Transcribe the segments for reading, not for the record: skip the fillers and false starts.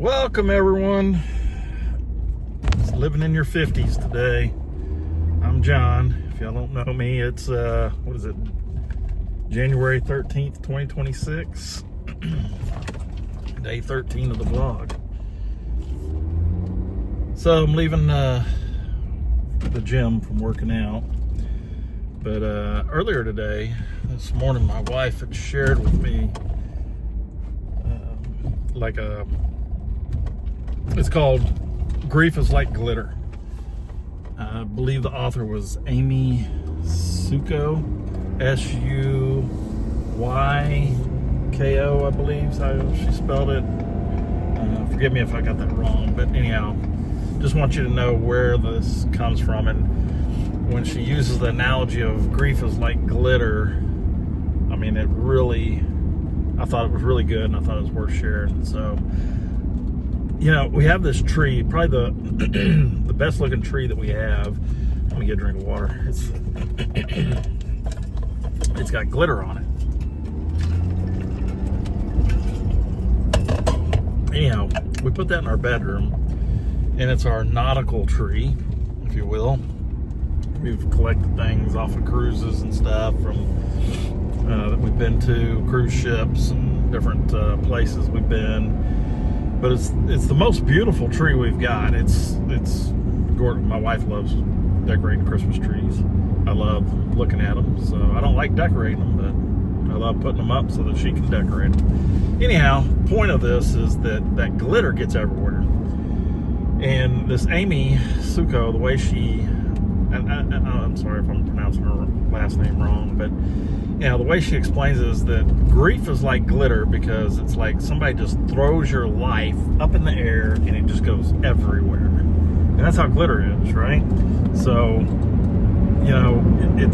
Welcome everyone. It's living in your 50s today. I'm John. If y'all don't know me, it's what is it? January 13th, 2026. Day 13 of the vlog. So I'm leaving the gym from working out. But earlier today, this morning, my wife had shared with me it's called Grief is Like Glitter. I believe the author was Aimee Suyko, S-U-Y-K-O, I believe is how she spelled it. Forgive me if I got that wrong, but anyhow, just want you to know where this comes from. And when she uses the analogy of grief is like glitter, I mean, I thought it was really good, and I thought it was worth sharing. So, you know, we have this tree, probably the best looking tree that we have. Let me get a drink of water. It's got glitter on it. Anyhow, we put that in our bedroom, and it's our nautical tree, if you will. We've collected things off of cruises and stuff that we've been to, cruise ships and different places we've been. But it's the most beautiful tree we've got. It's gorgeous. My wife loves decorating Christmas trees. I love looking at them. So I don't like decorating them, but I love putting them up so that she can decorate them. Anyhow, point of this is that glitter gets everywhere. And this Aimee Suyko, the way I'm sorry if I'm pronouncing her last name wrong, but you know, the way she explains it is that grief is like glitter because it's like somebody just throws your life up in the air and it just goes everywhere. And that's how glitter is, right? So, you know, you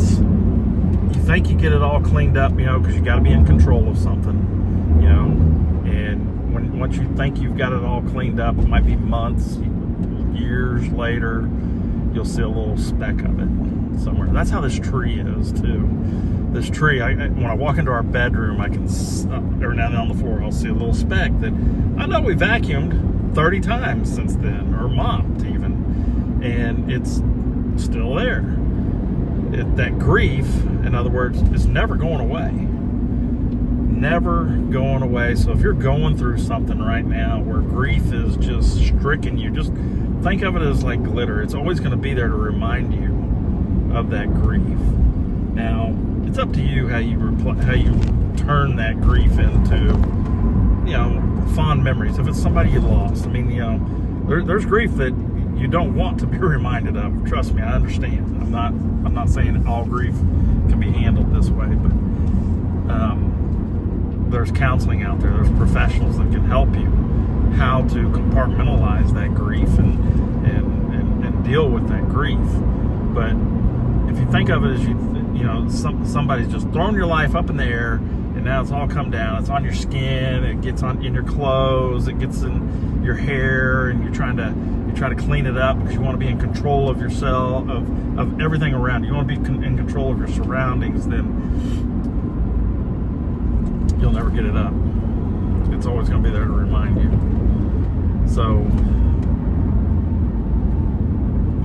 think you get it all cleaned up, you know, because you got to be in control of something, you know, and once you think you've got it all cleaned up, it might be months, years later, you'll see a little speck of it somewhere. That's how this tree is too. This tree, when I walk into our bedroom, I can, every now and then on the floor, I'll see a little speck that I know we vacuumed 30 times since then, or mopped even, and it's still there. That grief, in other words, is never going away. Never going away. So if you're going through something right now where grief is just stricken you, just think of it as like glitter. It's always going to be there to remind you of that grief. Now, it's up to you how you turn that grief into, you know, fond memories. If it's somebody you lost, I mean, you know, there's grief that you don't want to be reminded of. Trust me, I understand. I'm not saying all grief can be handled this way, but there's counseling out there. There's professionals that can help you how to compartmentalize that grief and deal with that grief. But if you think of it as you know, somebody's just thrown your life up in the air, and now it's all come down. It's on your skin. It gets in your clothes. It gets in your hair, and you try to clean it up because you want to be in control of yourself, of everything around you. You want to be in control of your surroundings. Then you'll never get it up. It's always going to be there to remind you. So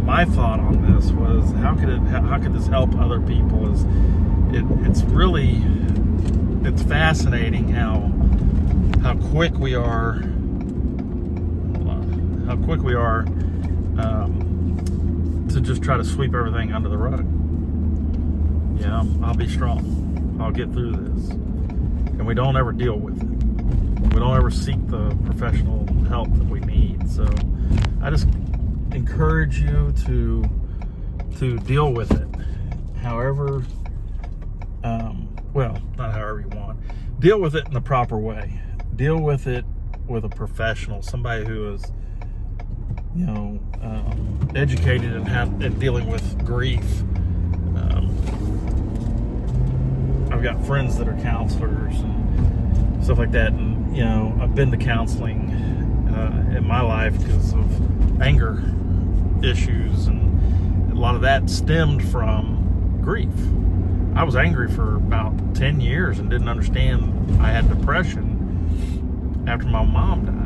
my thought on this was, how could this help other people? It's fascinating how quick we are to just try to sweep everything under the rug. Yeah, I'll be strong. I'll get through this. And we don't ever deal with it. We don't ever seek the professional help that we need. So I just encourage you to deal with it however, well, not however you want. Deal with it in the proper way. Deal with it with a professional, somebody who is, you know, educated in dealing with grief. I've got friends that are counselors and stuff like that, and you know, I've been to counseling in my life because of anger issues, and a lot of that stemmed from grief. I was angry for about 10 years and didn't understand I had depression after my mom died.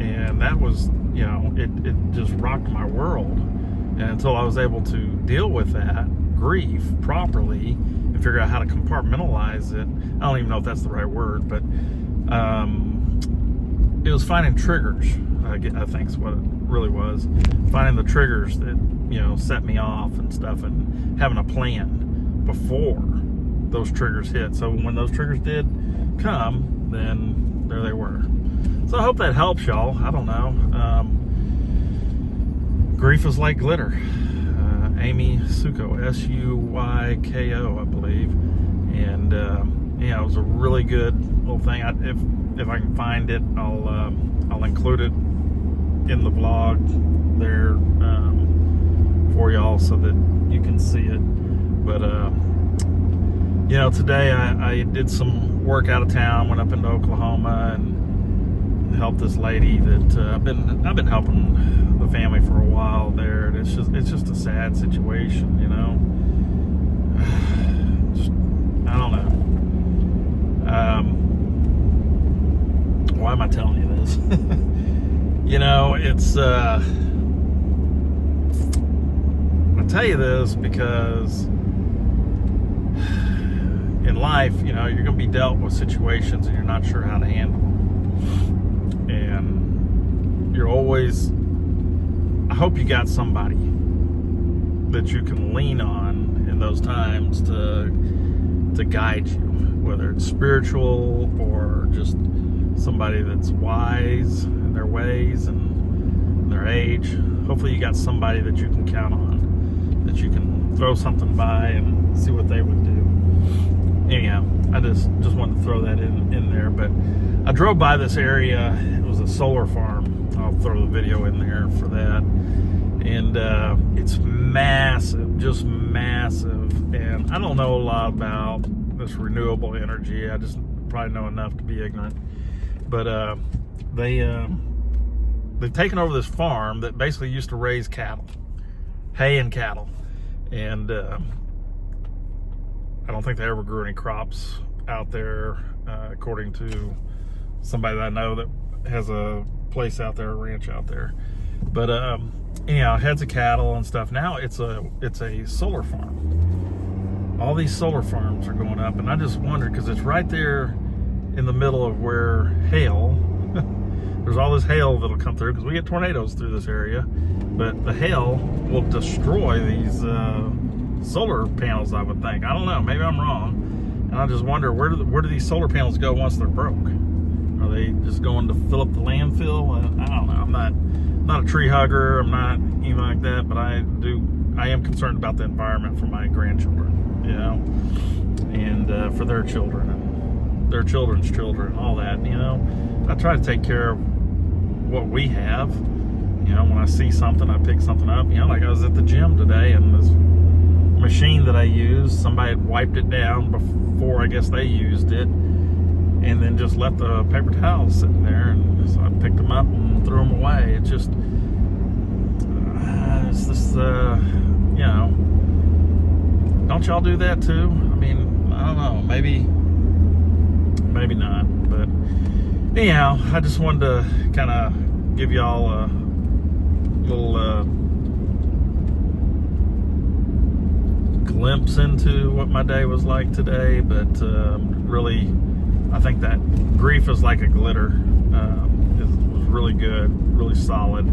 And that was, you know, it just rocked my world. And until I was able to deal with that grief properly and figure out how to compartmentalize it, I don't even know if that's the right word, but it was finding triggers, I think is what it really was. Finding the triggers that, you know, set me off and stuff, and having a plan before those triggers hit. So when those triggers did come, then there they were. So I hope that helps y'all. I don't know. Grief is like glitter. Aimee Suyko, S-U-Y-K-O, I believe. And yeah, it was a really good little thing. If I can find it, I'll include it in the vlog there for y'all so that you can see it. But you know, today I did some work out of town. Went up into Oklahoma and helped this lady that I've been helping the family for a while there. And it's just a sad situation, you know. Just, I don't know. Why am I telling you this? You know, it's I tell you this because in life, you know, you're going to be dealt with situations and you're not sure how to handle them. And you're always, I hope you got somebody that you can lean on in those times to guide you, whether it's spiritual or just somebody that's wise in their ways and their age. Hopefully you got somebody that you can count on, that you can throw something by and see what they would do. Anyhow, I just wanted to throw that in there. But I drove by this area. It was a solar farm. I'll throw the video in there for that. And it's massive, just massive. And I don't know a lot about this renewable energy. I just probably know enough to be ignorant. But they've taken over this farm that basically used to raise cattle, hay and cattle. And I don't think they ever grew any crops out there, according to somebody that I know that has a place out there, a ranch out there. But anyhow, heads of cattle and stuff. Now it's a solar farm. All these solar farms are going up, and I just wondered, because it's right there in the middle of where hail, there's all this hail that'll come through, because we get tornadoes through this area, but the hail will destroy these solar panels, I would think. I don't know, maybe I'm wrong. And I just wonder, where do these solar panels go once they're broke? Are they just going to fill up the landfill? I don't know. I'm not a tree hugger, I'm not anything like that, but I am concerned about the environment for my grandchildren, you know, and for their children and their children's children, all that, you know. I try to take care of what we have. You know, when I see something, I pick something up. You know, like I was at the gym today, and this machine that I used, somebody had wiped it down before I guess they used it, and then just left the paper towels sitting there, and so I picked them up and threw them away. It's just, it's this, you know, don't y'all do that too? I mean, I don't know, maybe not, but anyhow, I just wanted to kind of give y'all a little glimpse into what my day was like today. But really, I think that grief is like a glitter. It was really good, really solid.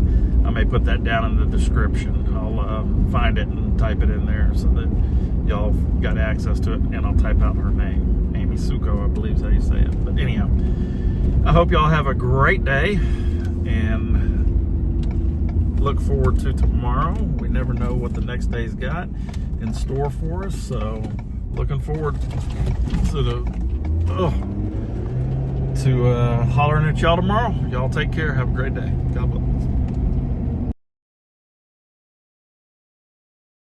I may put that down in the description. I'll find it and type it in there so that y'all got access to it, and I'll type out her name. Aimee Suyko, I believe is how you say it. But anyhow, I hope y'all have a great day, and look forward to tomorrow. We never know what the next day's got in store for us, so looking forward to hollering at y'all tomorrow. Y'all take care. Have a great day. God bless.